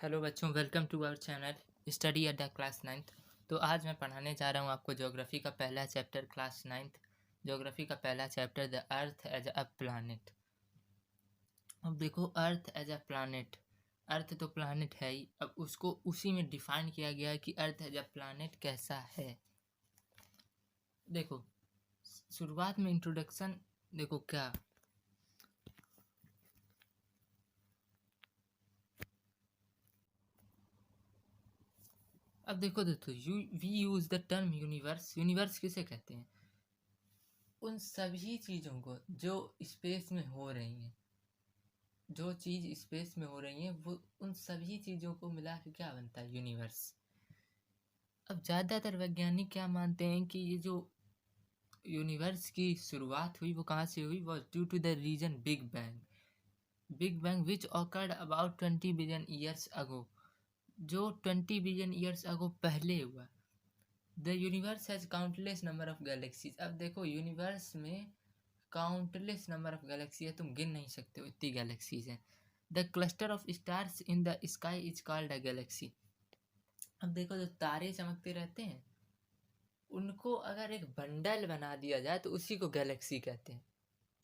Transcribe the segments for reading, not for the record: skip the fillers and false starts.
Hello बच्चों, welcome to our channel study at the class 9th। तो आज मैं पढ़ाने जा रहा हूँ आपको ज्योग्राफी का पहला चैप्टर क्लास 9th। ज्योग्राफी का पहला chapter the earth as a planet. अब देखो, अर्थ एज अ प्लानिट, अर्थ तो प्लानिट है ही, अब उसको उसी में डिफाइन किया गया है कि अर्थ एज अ प्लानिट कैसा है। देखो, शुरुआत में इंट्रोडक्शन देखो क्या। अब देखो दोस्तों, we use the term universe. Universe किसे कहते हैं? उन सभी चीज़ों को जो स्पेस में हो रही हैं, जो चीज़ स्पेस में हो रही हैं, वो उन सभी चीज़ों को मिला के क्या बनता है? यूनिवर्स। अब ज़्यादातर वैज्ञानिक क्या मानते हैं कि ये जो यूनिवर्स की शुरुआत हुई वो कहाँ से हुई? Was due to the reason big bang. Big bang which occurred about 20 billion years ago, जो 20 बिलियन ईयर्स अगो पहले हुआ। The universe has countless number of galaxies. अब देखो, यूनिवर्स में काउंटलेस नंबर ऑफ गैलेक्सी है, तुम गिन नहीं सकते हो, इतनी गैलेक्सीज हैं। The cluster of stars in the sky is called a galaxy. अब देखो, जो तारे चमकते रहते हैं उनको अगर एक बंडल बना दिया जाए तो उसी को गैलेक्सी कहते हैं।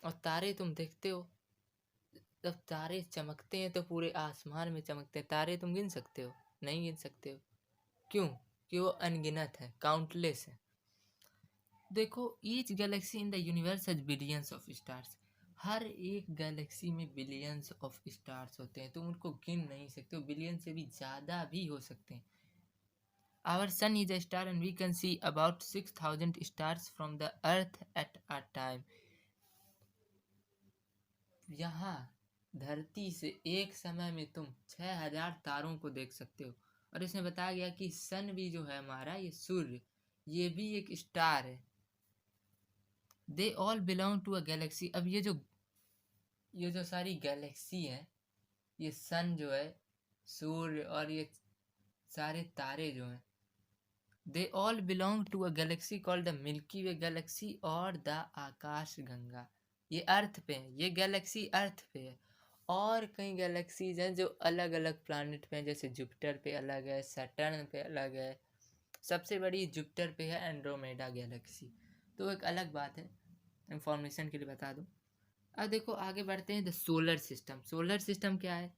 और तारे तुम देखते हो, जब तारे चमकते हैं तो पूरे आसमान में चमकते हैं। तारे तुम गिन सकते हो? नहीं गिन सकते हो। क्यों? कि वो अनगिनत है, काउंटलेस है। देखो, each galaxy in the universe has billions of stars. हर एक गैलेक्सी में बिलियंस ऑफ स्टार्स होते हैं, तुम उनको गिन नहीं सकते हो, बिलियन से भी ज़्यादा भी हो सकते हैं। Our sun is a star and we can see about 6000 stars from the earth at a time. यहाँ धरती से एक समय में तुम 6000 तारों को देख सकते हो। और इसमें बताया गया कि सन भी जो है हमारा, ये सूर्य, ये भी एक स्टार है। They all belong to a galaxy. अब ये जो सारी गैलेक्सी है, ये सन जो है, सूर्य और ये सारे तारे जो हैं, they all belong to a galaxy called the milky way galaxy और द आकाश गंगा। ये अर्थ पे है, ये गैलेक्सी अर्थ पे है। और कई गैलेक्सीज हैं जो अलग अलग प्लानिट पे हैं, जैसे जुपिटर पे अलग है, सैटर्न पे अलग है। सबसे बड़ी जुपिटर पे है एंड्रोमेडा गैलेक्सी। तो एक अलग बात है, इंफॉर्मेशन के लिए बता दूं। अब देखो, आगे बढ़ते हैं। The solar system. Solar system क्या है?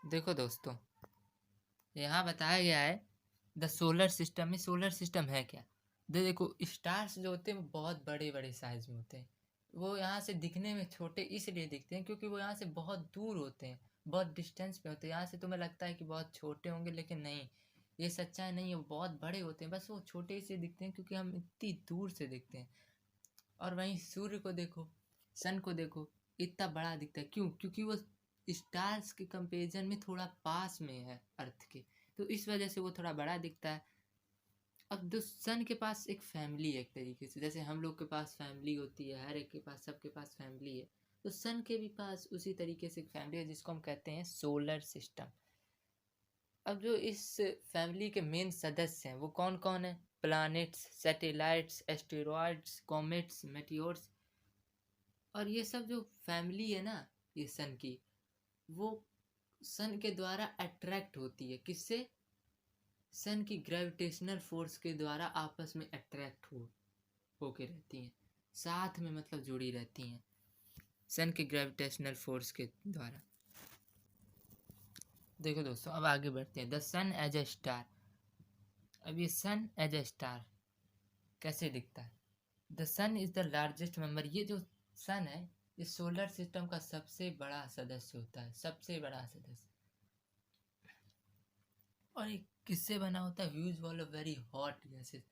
देखो दोस्तों, यहाँ बताया गया है द सोलर सिस्टम में। सोलर सिस्टम है क्या? देखो, स्टार्स जो होते हैं वो बहुत बड़े बड़े साइज में होते हैं। वो यहाँ से दिखने में छोटे इसलिए दिखते हैं क्योंकि वो यहाँ से बहुत दूर होते हैं, बहुत डिस्टेंस पे होते हैं। यहाँ से तुम्हें लगता है कि बहुत छोटे होंगे, लेकिन नहीं, ये सच्चाई नहीं है, वो बहुत बड़े होते हैं। बस वो छोटे से दिखते हैं क्योंकि हम इतनी दूर से दिखते हैं। और वहीं सूर्य को देखो, सन को देखो, इतना बड़ा दिखता है। क्यों? क्योंकि वो स्टार्स के कंपेरिजन में थोड़ा पास में है अर्थ के, तो इस वजह से वो थोड़ा बड़ा दिखता है। अब जो सन के पास एक फैमिली है, एक तरीके से जैसे हम लोग के पास फैमिली होती है, हर एक के पास, सबके पास फैमिली है, तो सन के भी पास उसी तरीके से एक फैमिली है जिसको हम कहते हैं सोलर सिस्टम। अब जो इस फैमिली के मेन सदस्य हैं वो कौन कौन है? Planets, satellites, asteroids, comets, meteors. और ये सब जो फैमिली है ना, ये सन की, वो सन के द्वारा अट्रैक्ट होती है। किससे? सन की ग्रेविटेशनल फोर्स के द्वारा आपस में अट्रैक्ट होके रहती हैं, साथ में मतलब जुड़ी रहती हैं सन के ग्रेविटेशनल फोर्स के द्वारा। देखो दोस्तों, अब आगे बढ़ते हैं। The sun as a star. अब ये सन एज ए स्टार कैसे दिखता है? The sun is the largest member. ये जो सन है, ये सोलर सिस्टम का सबसे बड़ा सदस्य होता है, सबसे बड़ा सदस्य। और ये किससे बना होता है? Huge wall of very hot gases.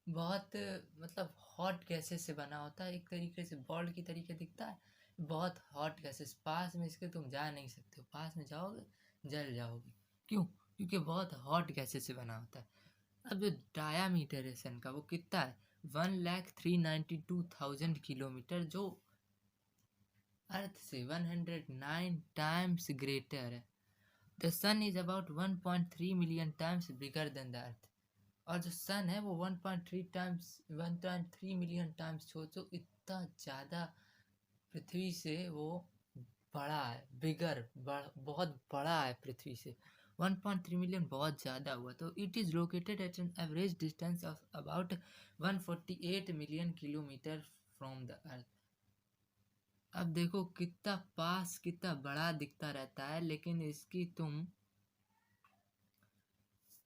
बहुत मतलब हॉट गैसेस से बना होता है, एक तरीके से बॉल की तरीके दिखता है। बहुत हॉट गैसेस, पास में इसके तुम जा नहीं सकते हो, पास में जाओगे जल जाओगे। क्यों? क्योंकि बहुत हॉट गैसेस से बना होता है। अब जो डायामीटर है सन का, वो कितना है? 1,392,000 किलोमीटर, जो अर्थ से 109 टाइम्स ग्रेटर है। The sun is about 1.3 million times bigger than the earth. और जो सन है वो 1.3 मिलियन टाइम्स, सोचो इतना ज़्यादा पृथ्वी से वो बड़ा है, बहुत बड़ा है पृथ्वी से। 1.3 मिलियन बहुत ज़्यादा हुआ। तो it is located at an average distance of about 148 million kilometre from the अर्थ। अब देखो कितना पास, कितना बड़ा दिखता रहता है, लेकिन इसकी तुम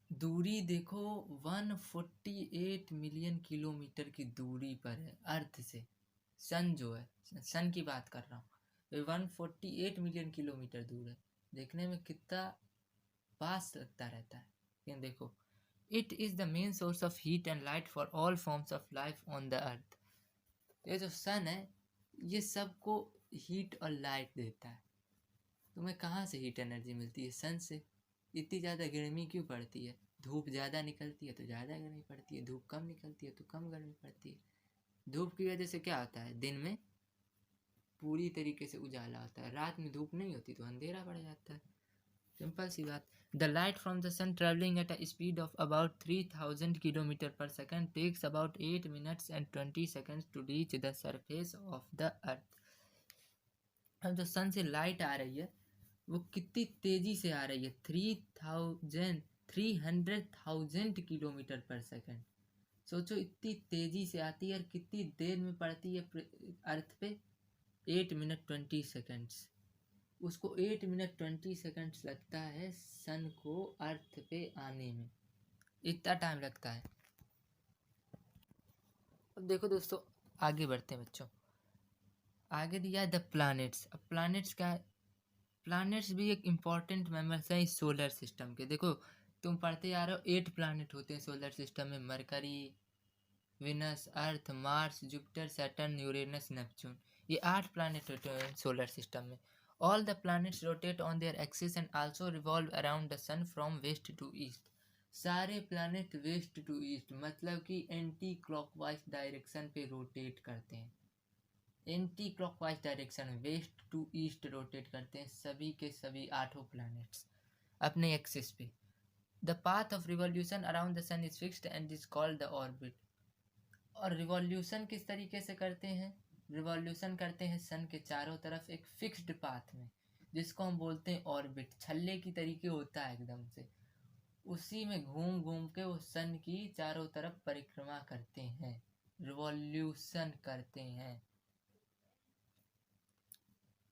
दूरी देखो 148 मिलियन किलोमीटर की दूरी पर है अर्थ से। सन जो है, सन की बात कर रहा हूँ, 148 मिलियन किलोमीटर दूर है। देखने में कितना पास लगता रहता है। लेकिन देखो, it is the main source of heat and light for all forms of life on the earth. ये जो सन है ये सबको हीट और लाइट देता है। तुम्हें कहाँ से हीट एनर्जी मिलती है? सन से। इतनी ज़्यादा गर्मी क्यों पड़ती है? धूप ज़्यादा निकलती है तो ज़्यादा गर्मी पड़ती है, धूप कम निकलती है तो कम गर्मी पड़ती है। धूप की वजह से क्या होता है, दिन में पूरी तरीके से उजाला होता है, रात में धूप नहीं होती तो अंधेरा पड़ जाता है। सिंपल सी बात। The light from the sun traveling at a speed of about 3000 km per second takes about 8 minutes and 20 seconds to reach the surface of the earth. अब जो सन से लाइट आ रही है वो कितनी तेजी से आ रही है, 300,000 किलोमीटर पर सेकंड। सोचो इतनी तेजी से आती है और कितनी देर में पड़ती है अर्थ पे, 8 मिनट 20 सेकंड्स। उसको 8 मिनट 20 सेकंड्स लगता है सन को अर्थ पे आने में, इतना टाइम लगता है। अब देखो दोस्तों, आगे बढ़ते हैं बच्चों। आगे दिया है द प्लैनेट्स। अब प्लैनेट्स क्या है? प्लैनेट्स भी एक इम्पॉर्टेंट मेंबर्स हैं इस सोलर सिस्टम के। देखो तुम पढ़ते आ रहे हो 8 प्लैनेट होते हैं सोलर सिस्टम में, Mercury, Venus, Earth, Mars, Jupiter, Saturn, Uranus, Neptune. ये 8 प्लैनेट होते हैं सोलर सिस्टम में। All the planets rotate on their axis and also revolve around the sun from west to east. सारे planet west to east मतलब कि anticlockwise direction पे rotate करते हैं। Anticlockwise direction, west to east rotate करते हैं सभी के सभी 8 प्लैनेट्स अपने एक्सिस पे। The path of revolution around the sun is fixed and is called the orbit. और रिवॉल्यूशन किस तरीके से करते हैं? रिवॉल्यूशन करते हैं सन के चारों तरफ एक फिक्स्ड पाथ में, जिसको हम बोलते हैं ऑर्बिट। छल्ले की तरीके होता है एकदम से, उसी में घूम घूम के वो सन की चारों तरफ परिक्रमा करते हैं, रिवॉल्यूशन करते हैं।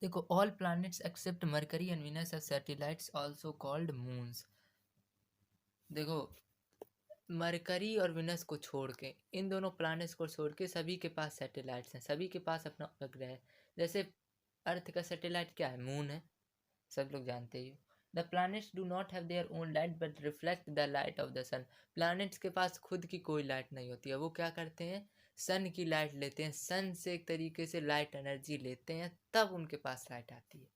देखो all planets except Mercury and Venus are satellites also called moons. देखो मरकरी और विनस को छोड़ के, इन दोनों प्लैनेट्स को छोड़ के सभी के पास सैटेलाइट्स हैं, सभी के पास अपना उपग्रह है। जैसे अर्थ का सैटेलाइट क्या है? मून है, सब लोग जानते ही हो। The planets do not have their own light but reflect the light of the sun. Planets के पास खुद की कोई लाइट नहीं होती है, वो क्या करते हैं? सन की लाइट लेते हैं, सन से एक तरीके से लाइट एनर्जी लेते हैं, तब उनके पास लाइट आती है।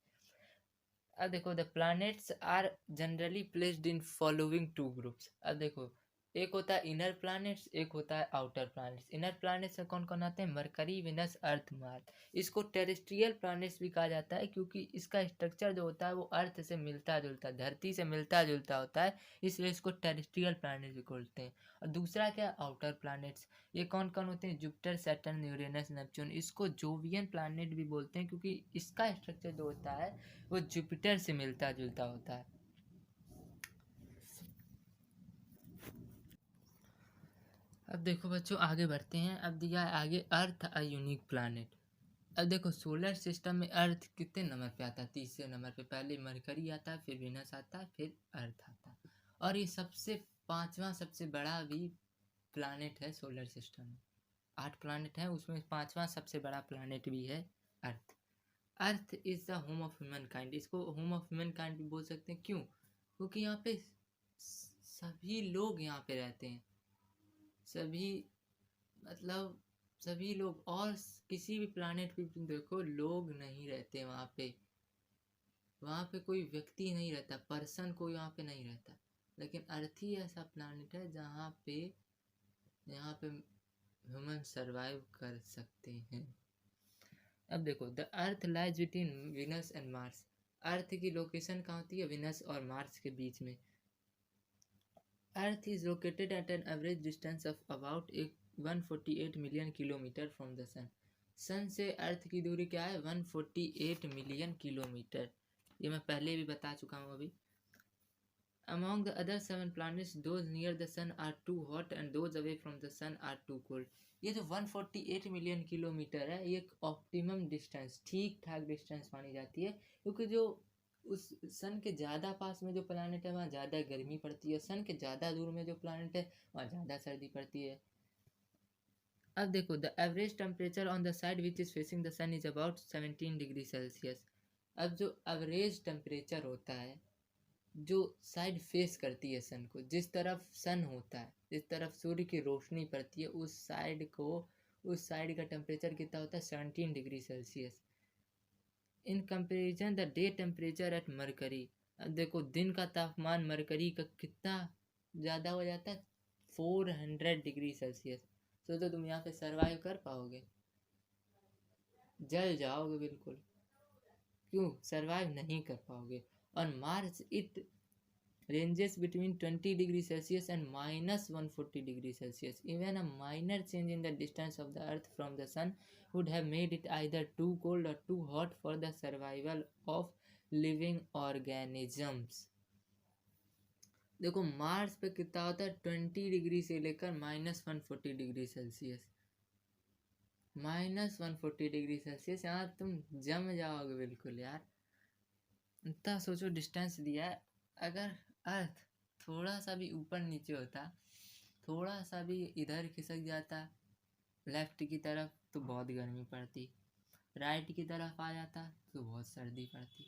अब देखो the planets are generally placed in following 2 groups. अब देखो एक होता है इनर प्लैनेट्स, एक होता है आउटर प्लैनेट्स। इनर प्लैनेट्स में कौन कौन आते हैं? Mercury, Venus, Earth, Mars. इसको टेरेस्ट्रियल प्लैनेट्स भी कहा जाता है क्योंकि इसका स्ट्रक्चर जो होता है वो अर्थ से मिलता जुलता, धरती से मिलता जुलता होता है, इसलिए इसको टेरेस्ट्रियल प्लैनेट्स भी बोलते हैं। और दूसरा क्या? Outer planets. ये कौन कौन होते हैं? Jupiter, Saturn, Uranus, Neptune. इसको जोवियन प्लैनेट भी बोलते हैं क्योंकि इसका स्ट्रक्चर जो होता है वो जुपिटर से मिलता जुलता होता है। अब देखो बच्चों आगे बढ़ते हैं। अब दिया है आगे अर्थ अ यूनिक प्लैनेट। अब देखो सोलर सिस्टम में अर्थ कितने नंबर पे आता है? तीसरे नंबर पे। पहले मरकरी आता है, फिर विनस आता है, फिर अर्थ आता है। और ये सबसे पांचवा सबसे बड़ा भी प्लैनेट है सोलर सिस्टम में। 8 प्लैनेट हैं, उसमें पांचवा सबसे बड़ा प्लैनेट भी है Earth. Earth is the home of humankind. इसको होम ऑफ ह्यूमन काइंड भी बोल सकते हैं। क्यों? क्योंकि यहाँ पे सभी लोग यहाँ पे रहते हैं, सभी मतलब सभी लोग। और किसी भी प्लैनेट पे तुम देखो लोग नहीं रहते वहाँ पे, वहाँ पे कोई व्यक्ति नहीं रहता, पर्सन कोई वहाँ पे नहीं रहता। लेकिन अर्थ ही ऐसा प्लैनेट है जहाँ पे ह्यूमन सरवाइव कर सकते हैं। अब देखो the Earth lies between Venus and Mars. Earth की लोकेशन कहाँ होती है? विनस और मार्स के बीच में। Earth is located at an average distance of about 148 million kilometre from the sun. Sun से अर्थ की दूरी क्या है? 148 मिलियन किलोमीटर। ये मैं पहले भी बता चुका हूँ अभी। Among the other 7 planets, those near the sun are too hot and those away from the sun are too cold. ये जो 148 मिलियन किलोमीटर है, ये एक ऑप्टिमम डिस्टेंस, ठीक ठाक डिस्टेंस मानी जाती है, क्योंकि जो उस सन के ज़्यादा पास में जो प्लानट है वहाँ ज़्यादा गर्मी पड़ती है, सन के ज़्यादा दूर में जो प्लानट है वहाँ ज़्यादा सर्दी पड़ती है। अब देखो, the average temperature on the side which is facing the sun is about 17 degree Celsius. अब जो एवरेज टेम्परेचर होता है जो साइड फेस करती है सन को, जिस तरफ सन होता है, जिस तरफ सूर्य की रोशनी पड़ती है, उस साइड का टेम्परेचर कितना होता है? 17 degree Celsius. In comparison the day temperature at mercury. अब देखो, दिन का तापमान मरकरी का कितना ज़्यादा हो जाता है? 400 डिग्री सेल्सियस। तो तुम यहाँ पे सरवाइव कर पाओगे? जल जाओगे बिल्कुल। क्यों? सरवाइव नहीं कर पाओगे। On Mars, it ranges between 20 degrees Celsius and minus 140 degrees Celsius. Even a minor change in the distance of the Earth from the Sun would have made it either too cold or too hot for the survival of living organisms. देखो, Mars पे कितना होता है? 20 degree से लेकर -140 degree Celsius. -140 degree Celsius, यहाँ तुम जम जाओगे बिल्कुल यार। इतना सोचो डिस्टेंस दिया है। अगर अर्थ थोड़ा सा भी ऊपर नीचे होता, थोड़ा सा भी इधर खिसक जाता लेफ्ट की तरफ, तो बहुत गर्मी पड़ती, राइट की तरफ आ जाता तो बहुत सर्दी पड़ती।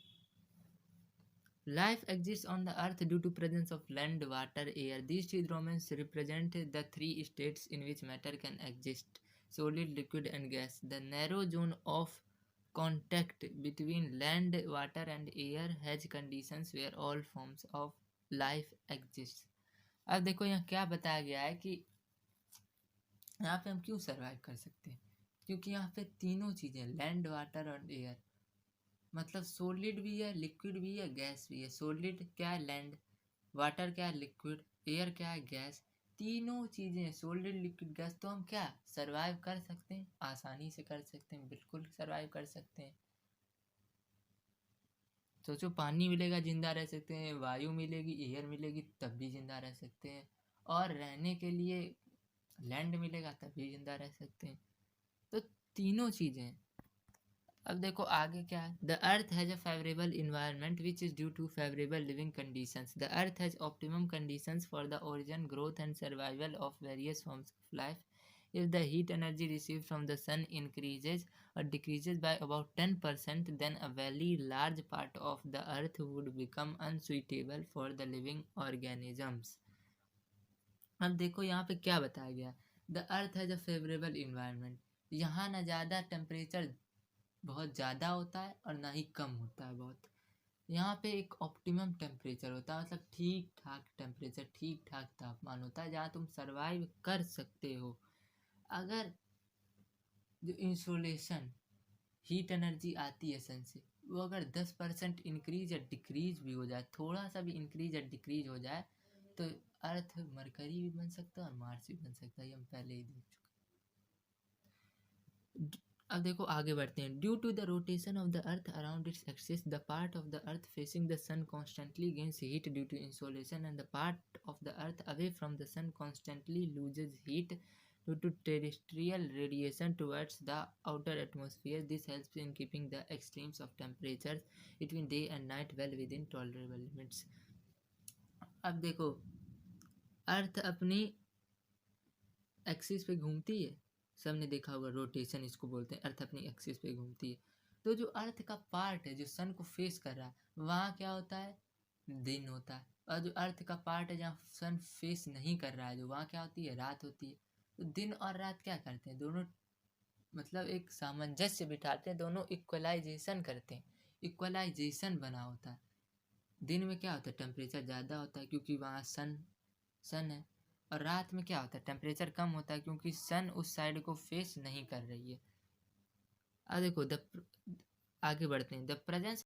Life exists on the earth due to presence of land, water, air. These three domains represent the three states in which matter can exist: solid, liquid and gas. The narrow zone of contact between land, water and air has conditions where all forms of life exist. अब देखो यहाँ क्या बताया गया है कि यहाँ पे हम क्यों सरवाइव कर सकते हैं, क्योंकि यहाँ पे तीनों चीज़ें, लैंड, वाटर और एयर, मतलब सॉलिड भी है, लिक्विड भी है, गैस भी है। सॉलिड क्या है? लैंड। वाटर क्या है? लिक्विड। एयर क्या है? गैस। तीनों चीज़ें, सॉलिड, लिक्विड, गैस, तो हम क्या सरवाइव कर सकते हैं? आसानी से कर सकते हैं, बिल्कुल सरवाइव कर सकते हैं। सोचो, पानी मिलेगा जिंदा रह सकते हैं, वायु मिलेगी, एयर मिलेगी, तब भी जिंदा रह सकते हैं, और रहने के लिए लैंड मिलेगा तब भी जिंदा रह सकते हैं। तो तीनों चीज़ें। अब देखो आगे क्या है? The earth has a favourable environment which is due to favourable living conditions. The earth has optimum conditions for the origin, growth and survival of various forms of life. If the heat energy received from the sun increases or decreases by about 10%, then a very large part of the earth would become unsuitable for the living organisms. अब देखो यहाँ पे क्या बताया गया? The earth has a favourable environment. यहाँ ना ज़्यादा टेम्परेचर बहुत ज़्यादा होता है और ना ही कम होता है बहुत। यहाँ पे एक ऑप्टिमम टेम्परेचर होता है, मतलब ठीक ठाक टेम्परेचर, ठीक ठाक तापमान होता है, जहाँ तुम सरवाइव कर सकते हो। अगर जो इंसोलेशन हीट एनर्जी आती है सन से, वो अगर 10% इंक्रीज या डिक्रीज भी हो जाए, थोड़ा सा भी इंक्रीज या डिक्रीज हो जाए, तो अर्थ मरकरी भी बन सकता है और मार्स भी बन सकता है। ये हम पहले ही देख चुके। अब देखो आगे बढ़ते हैं। Due to the rotation of the earth around its axis, the part of the earth facing the sun constantly gains heat due to insolation, and the part of the earth away from the sun constantly loses heat due to terrestrial radiation towards the outer atmosphere. This helps in keeping the extremes of temperatures between day and night well within tolerable limits. अब देखो, अर्थ अपनी axis पे घूमती है, सबने देखा होगा, rotation इसको बोलते हैं। अर्थ अपनी एक्सिस पे घूमती है, तो जो अर्थ का पार्ट है जो सन को फेस कर रहा है, वहाँ क्या होता है? दिन होता है। और जो अर्थ का पार्ट है जहाँ सन फेस नहीं कर रहा है, जो वहाँ क्या होती है? रात होती है। तो दिन और रात क्या करते हैं? दोनों मतलब एक सामंजस्य बिठाते हैं, दोनों इक्वलाइजेशन करते हैं, इक्वलाइजेशन बना होता है। दिन में क्या होता है? टेम्परेचर ज़्यादा होता है क्योंकि वहाँ सन है, और रात में क्या होता है? टेम्परेचर कम होता है क्योंकि सन उस साइड को फेस नहीं कर रही है। अब देखो आगे बढ़ते हैं। The presence